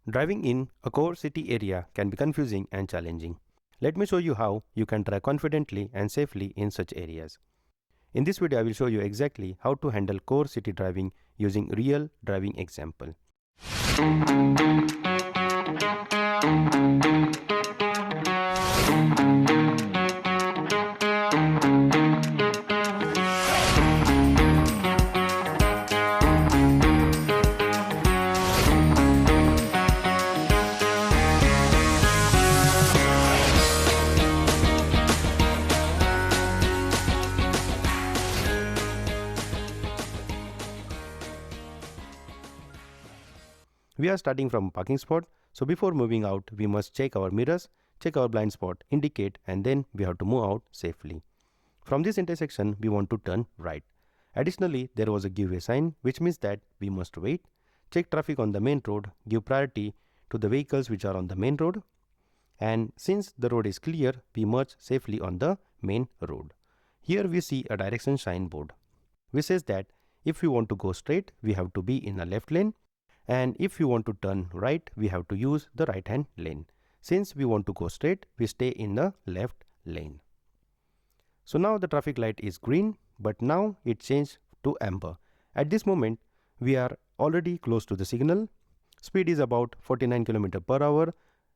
Driving in a core city area can be confusing and challenging. Let me show you how you can drive confidently and safely in such areas. In this video, I will show you exactly how to handle core city driving using real driving example. We are starting from a parking spot, so before moving out, we must check our mirrors, check our blind spot, indicate, and then we have to move out safely. From this intersection, we want to turn right. Additionally, there was a give way sign, which means that we must wait, check traffic on the main road, give priority to the vehicles which are on the main road, and since the road is clear, we merge safely on the main road. Here we see a direction sign board, which says that if we want to go straight, we have to be in a left lane, and if you want to turn right, we have to use the right hand lane. Since we want to go straight, we stay in the left lane. So now the traffic light is green, but now it changed to amber. At this moment, we are already close to the signal. Speed is about 49 km per hour,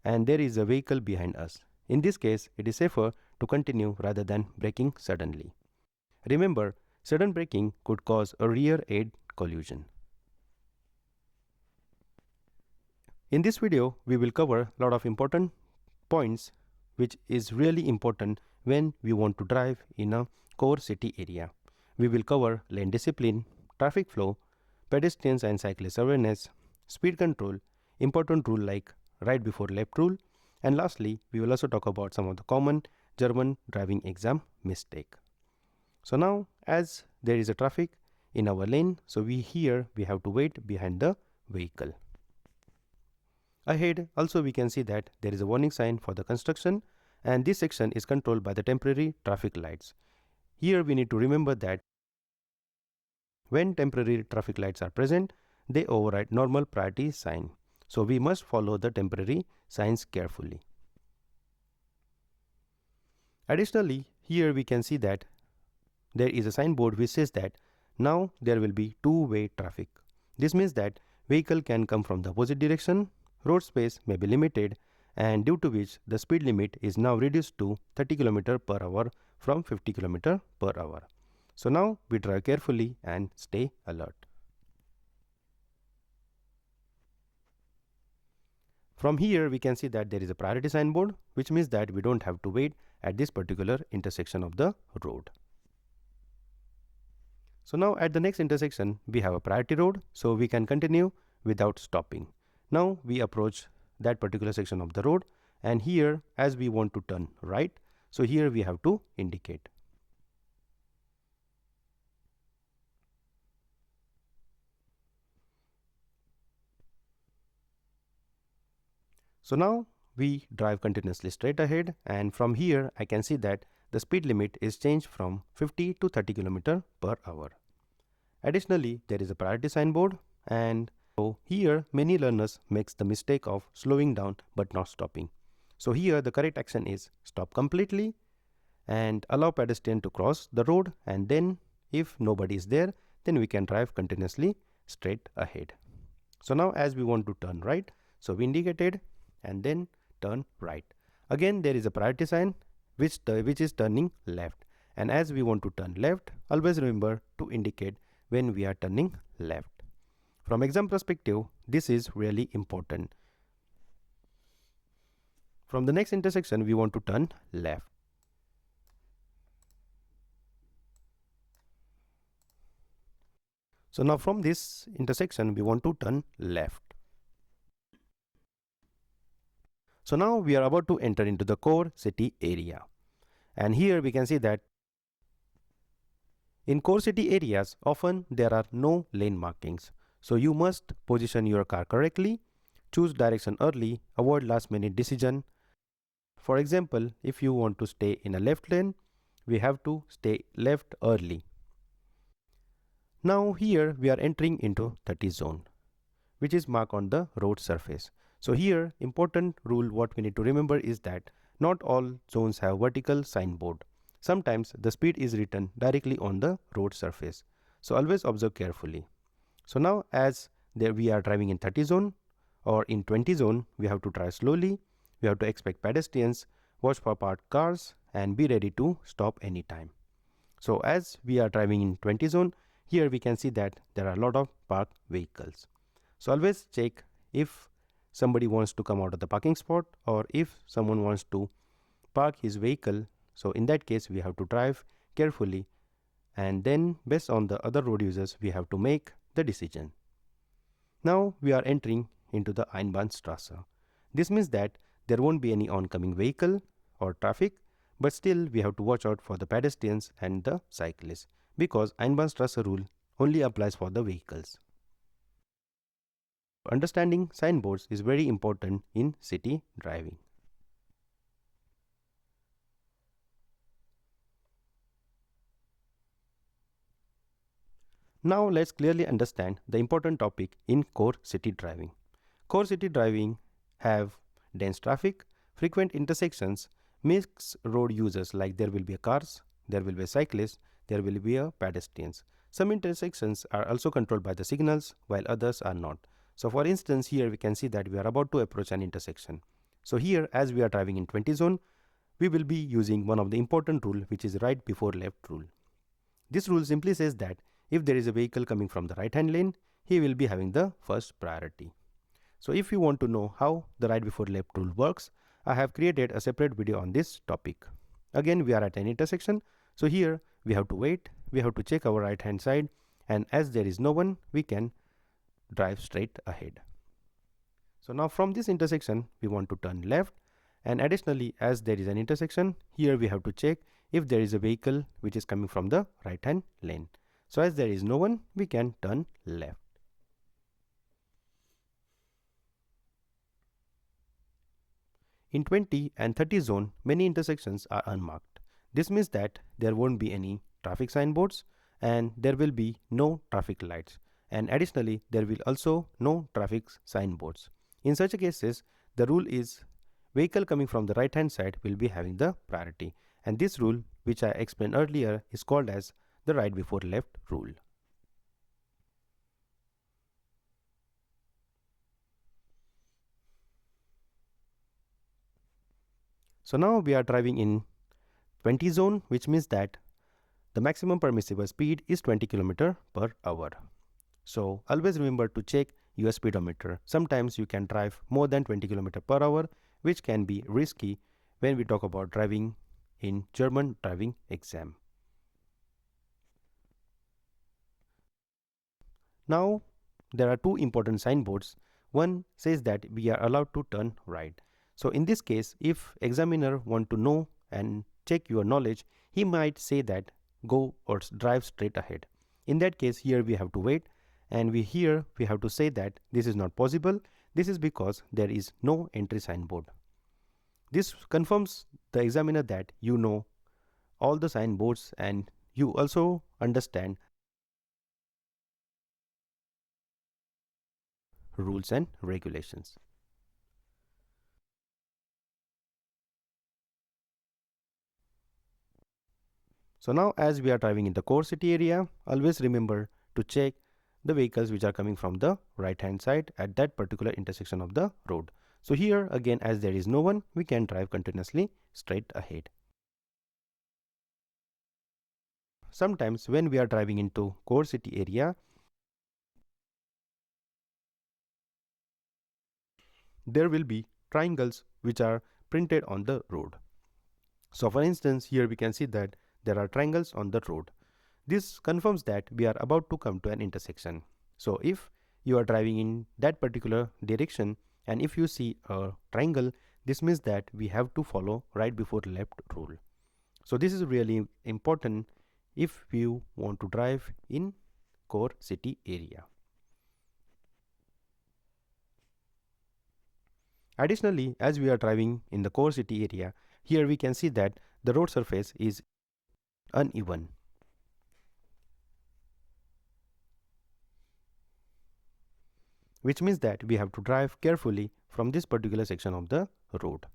and there is a vehicle behind us. In this case, it is safer to continue rather than braking suddenly. Remember, sudden braking could cause a rear end collision. In this video, we will cover a lot of important points which is really important when we want to drive in a core city area. We will cover lane discipline, traffic flow, pedestrians and cyclists awareness, speed control, important rule like right before left rule, and lastly, we will also talk about some of the common German driving exam mistake. So now, as there is a traffic in our lane, so we have to wait behind the vehicle. Ahead, also we can see that there is a warning sign for the construction, and this section is controlled by the temporary traffic lights. Here we need to remember that when temporary traffic lights are present, they override normal priority sign. So we must follow the temporary signs carefully. Additionally, here we can see that there is a signboard which says that now there will be two-way traffic. This means that vehicle can come from the opposite direction, road space may be limited, and due to which the speed limit is now reduced to 30 km per hour from 50 km per hour. So now we drive carefully and stay alert. From here we can see that there is a priority signboard, which means that we don't have to wait at this particular intersection of the road. So now at the next intersection we have a priority road, so we can continue without stopping. Now we approach that particular section of the road, and here as we want to turn right, so here we have to indicate. So now we drive continuously straight ahead, and from here I can see that the speed limit is changed from 50 to 30 km per hour. Additionally, there is a priority signboard, and so here many learners makes the mistake of slowing down but not stopping. So here the correct action is stop completely and allow pedestrian to cross the road, and then if nobody is there, then we can drive continuously straight ahead. So now as we want to turn right, so we indicated and then turn right. Again there is a priority sign which is turning left, and as we want to turn left, always remember to indicate when we are turning left. From exam perspective, this is really important. From the next intersection, we want to turn left. So now from this intersection, we want to turn left. So now we are about to enter into the core city area. And here we can see that in core city areas, often there are no lane markings. So you must position your car correctly, choose direction early, avoid last minute decision. For example, if you want to stay in a left lane, we have to stay left early. Now here we are entering into 30 zone, which is marked on the road surface. So here, important rule what we need to remember is that not all zones have vertical signboard. Sometimes the speed is written directly on the road surface. So always observe carefully. So now as there we are driving in 30 zone or in 20 zone, we have to drive slowly. We have to expect pedestrians, watch for parked cars and be ready to stop anytime. So as we are driving in 20 zone, here we can see that there are a lot of parked vehicles. So always check if somebody wants to come out of the parking spot or if someone wants to park his vehicle. So in that case, we have to drive carefully and then based on the other road users, we have to make the decision. Now we are entering into the Einbahnstraße. This means that there won't be any oncoming vehicle or traffic, but still we have to watch out for the pedestrians and the cyclists because Einbahnstraße rule only applies for the vehicles. Understanding signboards is very important in city driving. Now let's clearly understand the important topic in core city driving. Core city driving have dense traffic, frequent intersections, mixed road users like there will be cars, there will be cyclists, there will be pedestrians. Some intersections are also controlled by the signals while others are not. So for instance, here we can see that we are about to approach an intersection. So here as we are driving in 20 zone, we will be using one of the important rule which is right before left rule. This rule simply says that if there is a vehicle coming from the right hand lane, he will be having the first priority. So if you want to know how the right before left rule works, I have created a separate video on this topic. Again, we are at an intersection. So here we have to wait, we have to check our right hand side, and as there is no one, we can drive straight ahead. So now from this intersection, we want to turn left, and additionally as there is an intersection, here we have to check if there is a vehicle which is coming from the right hand lane. So as there is no one, we can turn left. In 20 and 30 zone, many intersections are unmarked. This means that there won't be any traffic signboards and there will be no traffic lights. And additionally, there will also no traffic signboards. In such cases, the rule is vehicle coming from the right hand side will be having the priority. And this rule, which I explained earlier, is called as the right before left rule. So now we are driving in 20 zone, which means that the maximum permissible speed is 20 km per hour. So always remember to check your speedometer. Sometimes you can drive more than 20 km per hour, which can be risky when we talk about driving in German driving exam. Now there are two important signboards. One says that we are allowed to turn right. So in this case, if examiner want to know and check your knowledge, he might say that go or drive straight ahead. In that case, here we have to wait, and we have to say that this is not possible. This is because there is no entry signboard. This confirms the examiner that you know all the signboards and you also understand rules and regulations. So now as we are driving in the core city area, always remember to check the vehicles which are coming from the right hand side at that particular intersection of the road. So here again, as there is no one, we can drive continuously straight ahead. Sometimes when we are driving into core city area, there will be triangles which are printed on the road. So for instance, here we can see that there are triangles on the road. This confirms that we are about to come to an intersection. So if you are driving in that particular direction and if you see a triangle, this means that we have to follow right before left rule. So this is really important if you want to drive in core city area. Additionally, as we are driving in the core city area, here we can see that the road surface is uneven. Which means that we have to drive carefully from this particular section of the road.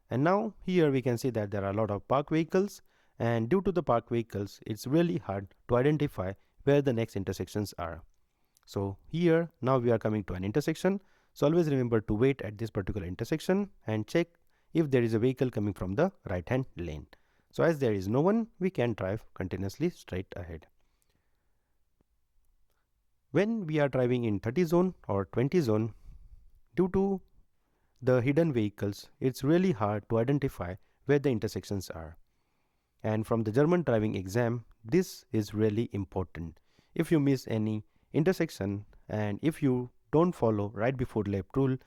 And now here we can see that there are a lot of parked vehicles, and due to the parked vehicles, it's really hard to identify where the next intersections are. So here now we are coming to an intersection. So always remember to wait at this particular intersection and check if there is a vehicle coming from the right hand lane. So as there is no one, we can drive continuously straight ahead. When we are driving in 30 zone or 20 zone, due to the hidden vehicles, it's really hard to identify where the intersections are. And from the German driving exam, this is really important. If you miss any intersection and if you don't follow right before left rule,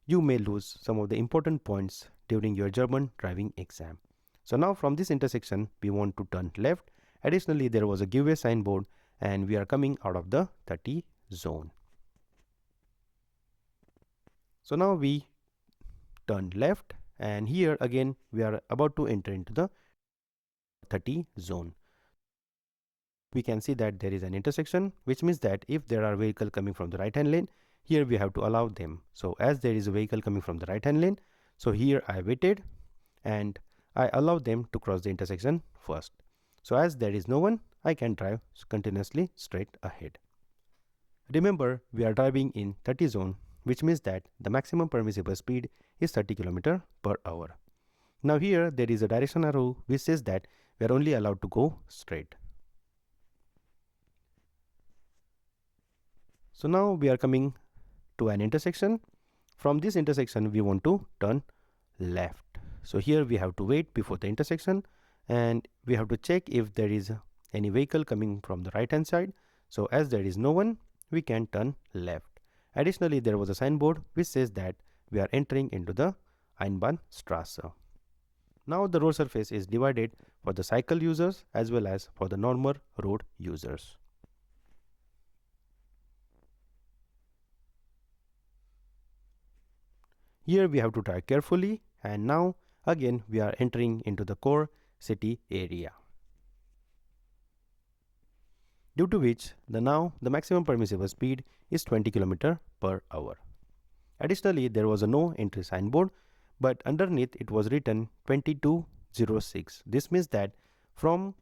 you may lose some of the important points during your German driving exam. So now from this intersection, we want to turn left. Additionally, there was a give way signboard and we are coming out of the 30 zone. So now we turn left, and here again we are about to enter into the 30 zone. We can see that there is an intersection, which means that if there are vehicles coming from the right hand lane, here we have to allow them. So as there is a vehicle coming from the right hand lane, so here I waited and I allow them to cross the intersection first. So as there is no one, I can drive continuously straight ahead. Remember, we are driving in 30 zone, which means that the maximum permissible speed is 30 km per hour. Now here there is a direction arrow which says that we are only allowed to go straight. So now we are coming to an intersection. From this intersection we want to turn left. So here we have to wait before the intersection and we have to check if there is any vehicle coming from the right hand side. So as there is no one, we can turn left. Additionally, there was a signboard which says that we are entering into the Einbahnstraße. Now the road surface is divided for the cycle users as well as for the normal road users. Here we have to drive carefully, and now again we are entering into the core city area, due to which now the maximum permissible speed is 20 km per hour. Additionally, there was a no entry signboard, but underneath it was written 2206. This means that from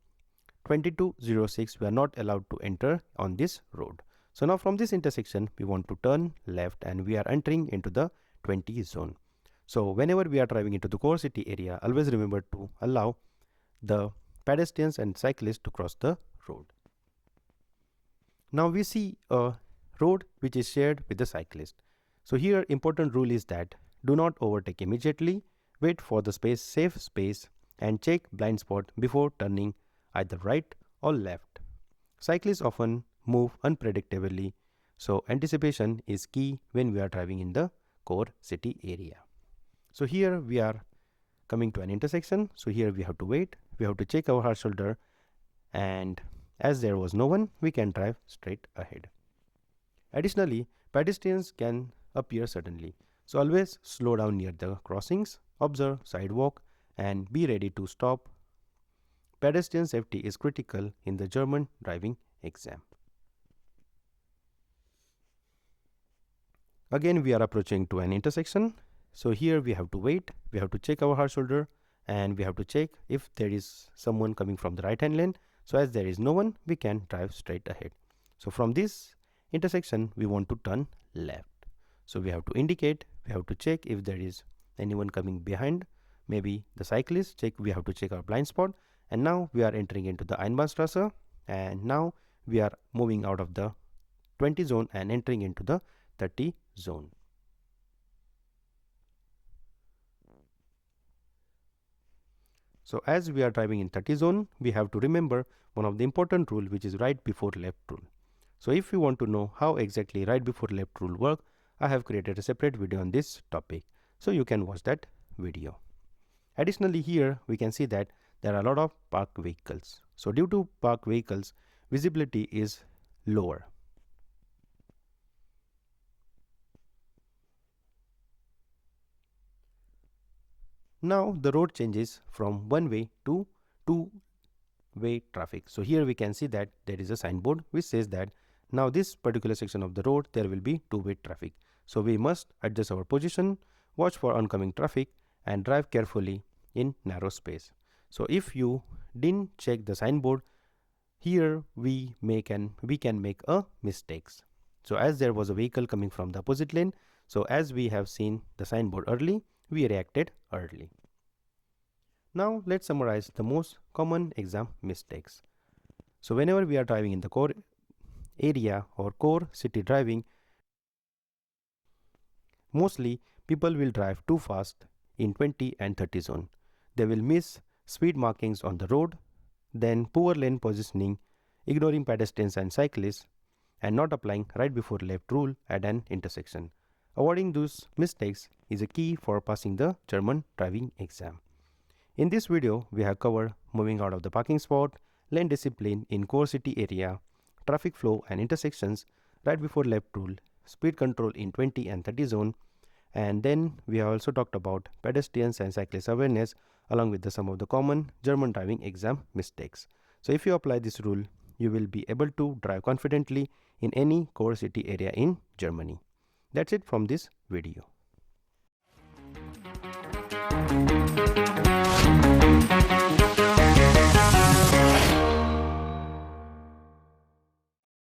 2206 we are not allowed to enter on this road. So now from this intersection we want to turn left and we are entering into the 20 zone. So whenever we are driving into the core city area, always remember to allow the pedestrians and cyclists to cross the road. Now we see a road which is shared with the cyclist. So here important rule is that do not overtake immediately, wait for the safe space and check blind spot before turning either right or left. Cyclists often move unpredictably, so anticipation is key when we are driving in the core city area. So here we are coming to an intersection. So here we have to wait, we have to check our hard shoulder, and as there was no one, we can drive straight ahead. Additionally, pedestrians can appear suddenly. So always slow down near the crossings, observe sidewalk and be ready to stop. Pedestrian safety is critical in the German driving exam. Again we are approaching to an intersection. So here we have to wait, we have to check our hard shoulder and we have to check if there is someone coming from the right hand lane. So as there is no one, we can drive straight ahead. So from this intersection we want to turn left. So we have to indicate, we have to check if there is anyone coming behind, maybe the cyclist, we have to check our blind spot, and now we are entering into the Einbahnstraße, and now we are moving out of the 20 zone and entering into the 30 zone. So as we are driving in 30 zone, we have to remember one of the important rule, which is right before left rule. So if you want to know how exactly right before left rule work, I have created a separate video on this topic, so you can watch that video. Additionally, here we can see that there are a lot of parked vehicles. So due to parked vehicles, visibility is lower. Now the road changes from one way to two-way traffic. So here we can see that there is a signboard which says that now this particular section of the road there will be two-way traffic. So we must adjust our position, watch for oncoming traffic, and drive carefully in narrow space. So if you didn't check the signboard, here we can make a mistakes. So as there was a vehicle coming from the opposite lane, so as we have seen the signboard early, we reacted early. Now let's summarize the most common exam mistakes. So whenever we are driving in the core area or core city driving, mostly people will drive too fast in 20 and 30 zone. They will miss speed markings on the road, then poor lane positioning, ignoring pedestrians and cyclists, and not applying right before left rule at an intersection. Avoiding those mistakes is a key for passing the German driving exam. In this video, we have covered moving out of the parking spot, lane discipline in core city area, traffic flow and intersections, right before left rule, speed control in 20 and 30 zone, and then we have also talked about pedestrians and cyclist awareness along with some of the common German driving exam mistakes. So if you apply this rule, you will be able to drive confidently in any core city area in Germany. That's it from this video.